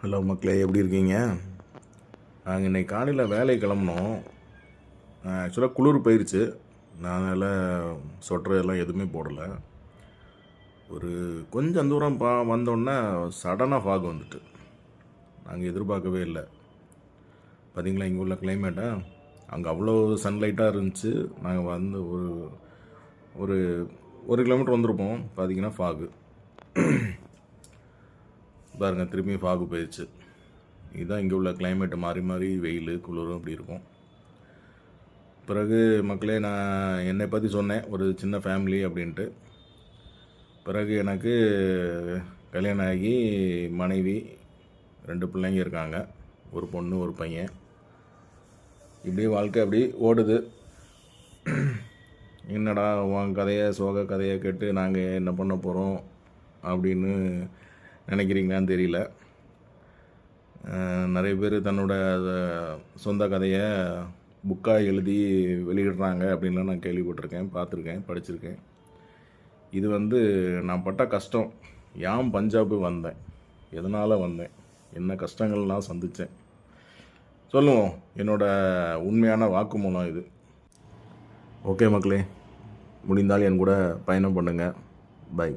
Hello மக்களே, எப்படி இருக்கீங்க? நாங்கள் இன்றைக்கி காலையில் வேலை கிளம்புனோம். ஆக்சுவலாக குளிர் போயிடுச்சு. நான் அதனால் சொட்டர் எல்லாம் எதுவுமே போடலை. ஒரு கொஞ்சம் தூரம் வந்தோடனே சடனாக ஃபாக் வந்துட்டு நாங்கள் எதிர்பார்க்கவே இல்லை. பார்த்திங்களா இங்கே உள்ள கிளைமேட்டை? அங்கே அவ்வளோ சன்லைட்டாக இருந்துச்சு. நாங்கள் வந்து ஒரு ஒரு கிலோமீட்டர் வந்திருப்போம். பார்த்திங்கன்னா ஃபாகு பாருங்கள், திரும்பி ஃபாகு போயிடுச்சு. இதுதான் இங்கே உள்ள கிளைமேட்டு. மாறி மாறி வெயில் குளிரும் அப்படி இருக்கும். பிறகு மக்களே, நான் என்னை பற்றி சொன்னேன், ஒரு சின்ன ஃபேமிலி அப்படின்ட்டு. பிறகு எனக்கு கல்யாணம் ஆகி மனைவி 2 பிள்ளைங்க இருக்காங்க, ஒரு பொண்ணு ஒரு பையன். இப்படியே வாழ்க்கை அப்படி ஓடுது. என்னடா உன் கதையை, சோக கதையை கேட்டு நாங்கள் என்ன பண்ண போகிறோம் அப்படின்னு நினைக்கிறீங்களான்னு தெரியல. நிறைய பேர் தன்னோட சொந்த கதையை புக்காக எழுதி வெளியிடுறாங்க அப்படின்லாம் நான் கேள்விப்பட்டிருக்கேன், பார்த்துருக்கேன், படிச்சிருக்கேன். இது வந்து நான் பட்ட கஷ்டம். ஏன் பஞ்சாபு வந்தேன், எதனால் வந்தேன், என்ன கஷ்டங்கள் நான் சந்தித்தேன் சொல்லுவோம். என்னோடய உண்மையான வாக்குமூலம் இது. ஓகே மக்களே, முடிந்தால் என் கூட பயணம் பண்ணுங்கள். பை.